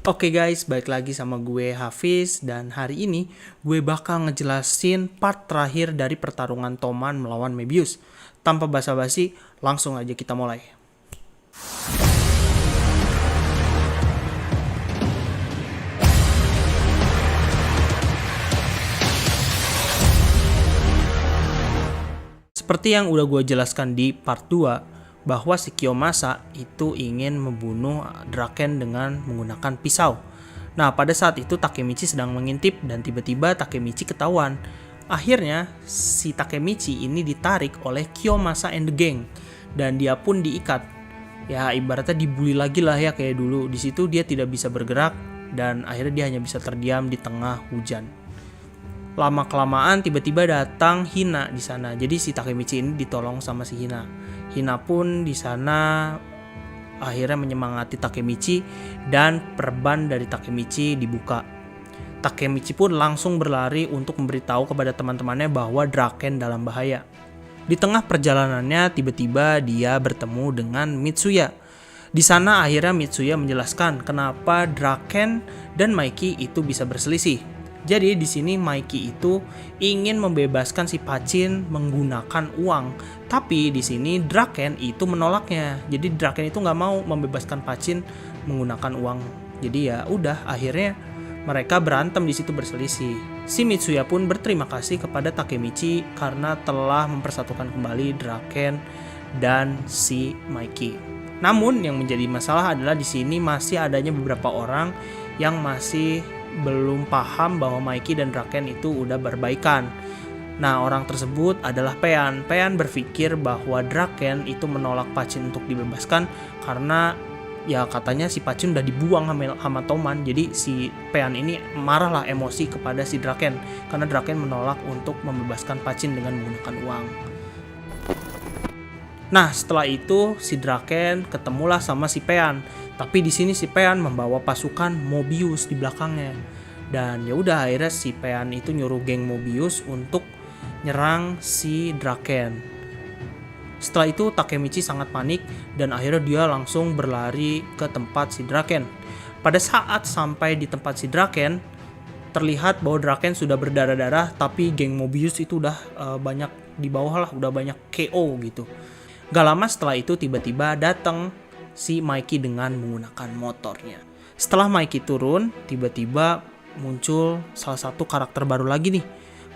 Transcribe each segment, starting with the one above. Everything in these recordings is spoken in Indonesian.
Oke guys, balik lagi sama gue Hafiz dan hari ini gue bakal ngejelasin part terakhir dari pertarungan Toman melawan Mebius. Tanpa basa-basi, langsung aja kita mulai. Seperti yang udah gue jelaskan di part 2, bahwa si Kiyomasa itu ingin membunuh Draken dengan menggunakan pisau. Nah, pada saat itu Takemichi sedang mengintip dan tiba-tiba Takemichi ketahuan. Akhirnya, si Takemichi ini ditarik oleh Kiyomasa and the gang dan dia pun diikat. Ya, ibaratnya dibully lagi lah ya kayak dulu. Di situ dia tidak bisa bergerak dan akhirnya dia hanya bisa terdiam di tengah hujan. Lama-kelamaan tiba-tiba datang Hina di sana. Jadi si Takemichi ini ditolong sama si Hina. Hina pun di sana akhirnya menyemangati Takemichi dan perban dari Takemichi dibuka. Takemichi pun langsung berlari untuk memberitahu kepada teman-temannya bahwa Draken dalam bahaya. Di tengah perjalanannya tiba-tiba dia bertemu dengan Mitsuya. Di sana akhirnya Mitsuya menjelaskan kenapa Draken dan Maiki itu bisa berselisih. Jadi di sini Maiki itu ingin membebaskan si Pachin menggunakan uang, tapi di sini Draken itu menolaknya. Jadi Draken itu nggak mau membebaskan Pachin menggunakan uang. Jadi ya udah akhirnya mereka berantem di situ berselisih. Si Mitsuya pun berterima kasih kepada Takemichi karena telah mempersatukan kembali Draken dan si Maiki. Namun yang menjadi masalah adalah di sini masih adanya beberapa orang yang masih belum paham bahwa Maiki dan Draken itu udah berbaikan. Nah, orang tersebut adalah Pean. Pean berpikir bahwa Draken itu menolak Pachin untuk dibebaskan karena ya katanya si Pachin udah dibuang sama Toman. Jadi si Pean ini marahlah emosi kepada si Draken karena Draken menolak untuk membebaskan Pachin dengan menggunakan uang. Nah, setelah itu si Draken ketemulah sama si Pean. Tapi di sini si Pean membawa pasukan Mobius di belakangnya. Dan ya udah akhirnya si Pean itu nyuruh geng Mobius untuk nyerang si Draken. Setelah itu Takemichi sangat panik dan akhirnya dia langsung berlari ke tempat si Draken. Pada saat sampai di tempat si Draken, terlihat bahwa Draken sudah berdarah-darah, tapi geng Mobius itu udah banyak di bawah lah, udah banyak KO gitu. Gak lama setelah itu tiba-tiba datang si Maiki dengan menggunakan motornya. Setelah Maiki turun, tiba-tiba muncul salah satu karakter baru lagi nih.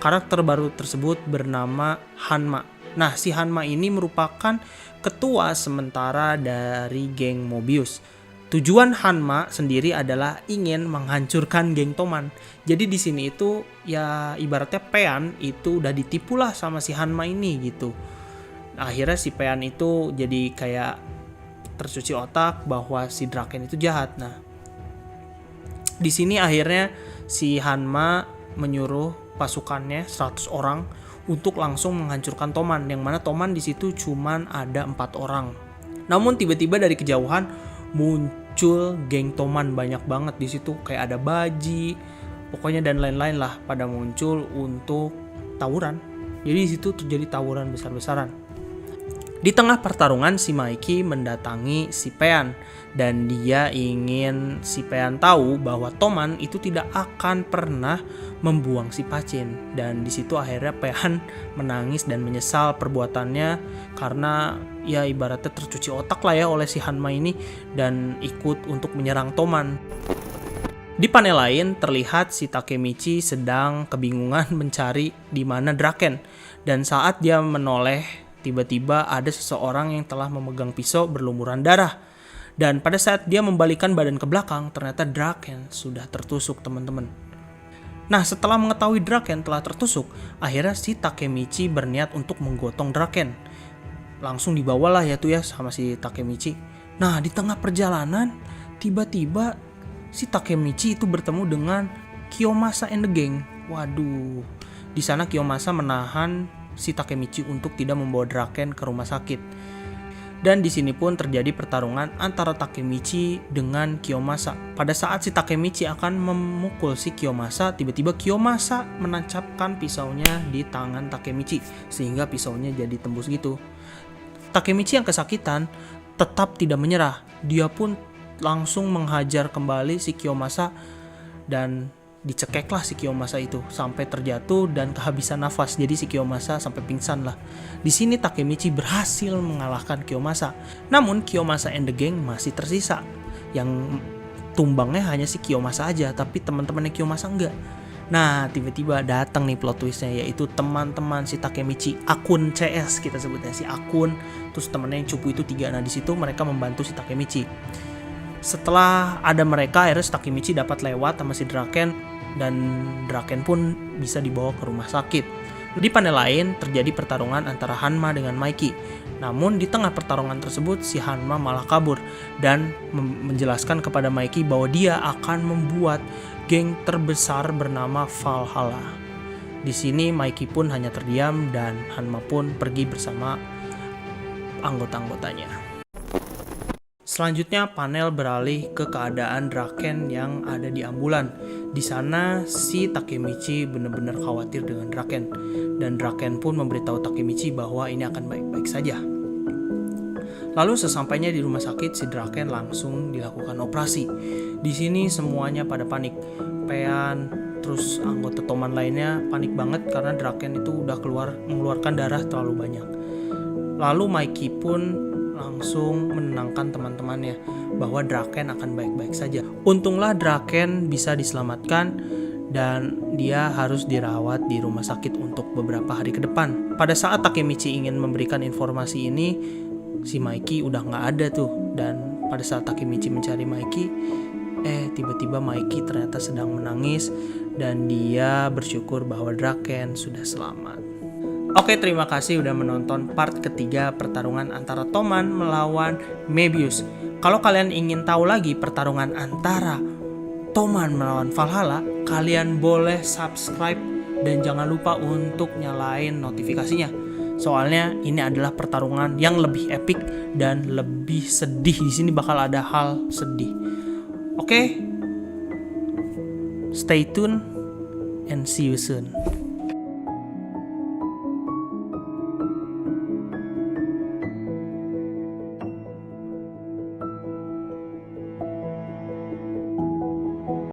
Karakter baru tersebut bernama Hanma. Nah, si Hanma ini merupakan ketua sementara dari geng Mobius. Tujuan Hanma sendiri adalah ingin menghancurkan geng Toman. Jadi di sini itu ya ibaratnya Pean itu udah ditipu lah sama si Hanma ini gitu. Akhirnya si Pean itu jadi kayak tercuci otak bahwa si Draken itu jahat. Nah, di sini akhirnya si Hanma menyuruh pasukannya 100 orang untuk langsung menghancurkan Toman, yang mana Toman di situ cuman ada 4 orang. Namun tiba-tiba dari kejauhan muncul geng Toman banyak banget di situ, kayak ada Baji, pokoknya dan lain-lain lah pada muncul untuk tawuran. Jadi di situ terjadi tawuran besar-besaran. Di tengah pertarungan si Maiki mendatangi si Pean dan dia ingin si Pean tahu bahwa Toman itu tidak akan pernah membuang si Pachin, dan di situ akhirnya Pean menangis dan menyesal perbuatannya karena ya ibaratnya tercuci otak lah ya oleh si Hanma ini dan ikut untuk menyerang Toman. Di panel lain terlihat si Takemichi sedang kebingungan mencari di mana Draken, dan saat dia menoleh tiba-tiba ada seseorang yang telah memegang pisau berlumuran darah. Dan pada saat dia membalikkan badan ke belakang, ternyata Draken sudah tertusuk, teman-teman. Nah, setelah mengetahui Draken telah tertusuk, akhirnya si Takemichi berniat untuk menggotong Draken. Langsung dibawalah ya tuh ya sama si Takemichi. Nah, di tengah perjalanan, tiba-tiba si Takemichi itu bertemu dengan Kiyomasa and the gang. Waduh, di sana Kiyomasa menahan si Takemichi untuk tidak membawa Draken ke rumah sakit. Dan di sini pun terjadi pertarungan antara Takemichi dengan Kiyomasa. Pada saat si Takemichi akan memukul si Kiyomasa, tiba-tiba Kiyomasa menancapkan pisaunya di tangan Takemichi sehingga pisaunya jadi tembus gitu. Takemichi yang kesakitan tetap tidak menyerah. Dia pun langsung menghajar kembali si Kiyomasa dan dicekeklah si Kiyomasa itu sampai terjatuh dan kehabisan nafas. Jadi si Kiyomasa sampai pingsan lah. Di sini Takemichi berhasil mengalahkan Kiyomasa. Namun Kiyomasa and the gang masih tersisa. Yang tumbangnya hanya si Kiyomasa aja, tapi teman-temannya Kiyomasa enggak. Nah, tiba-tiba datang nih plot twistnya, yaitu teman-teman si Takemichi, Akun CS kita sebutnya, si Akun, terus temennya yang cupu itu 3. Nah, di situ mereka membantu si Takemichi. Setelah ada mereka, akhirnya si Takemichi dapat lewat sama si Draken, dan Draken pun bisa dibawa ke rumah sakit. Di panel lain terjadi pertarungan antara Hanma dengan Mikey. Namun di tengah pertarungan tersebut si Hanma malah kabur dan menjelaskan kepada Mikey bahwa dia akan membuat geng terbesar bernama Valhalla. Di sini Mikey pun hanya terdiam dan Hanma pun pergi bersama anggota-anggotanya. Selanjutnya panel beralih ke keadaan Draken yang ada di ambulan. Di sana si Takemichi benar-benar khawatir dengan Draken, dan Draken pun memberitahu Takemichi bahwa ini akan baik-baik saja. Lalu sesampainya di rumah sakit, si Draken langsung dilakukan operasi. Di sini semuanya pada panik. Pean, terus anggota Toman lainnya panik banget karena Draken itu udah mengeluarkan darah terlalu banyak. Lalu Mikey pun langsung menenangkan teman-temannya bahwa Draken akan baik-baik saja. Untunglah Draken bisa diselamatkan dan dia harus dirawat di rumah sakit untuk beberapa hari ke depan. Pada saat Takemichi ingin memberikan informasi ini, si Mikey udah nggak ada tuh. Dan pada saat Takemichi mencari Mikey, tiba-tiba Mikey ternyata sedang menangis dan dia bersyukur bahwa Draken sudah selamat. Oke, terima kasih udah menonton part ketiga pertarungan antara Toman melawan Mebius. Kalau kalian ingin tahu lagi pertarungan antara Toman melawan Valhalla, kalian boleh subscribe dan jangan lupa untuk nyalain notifikasinya. Soalnya ini adalah pertarungan yang lebih epic dan lebih sedih. Di sini bakal ada hal sedih. Oke, stay tune and see you soon.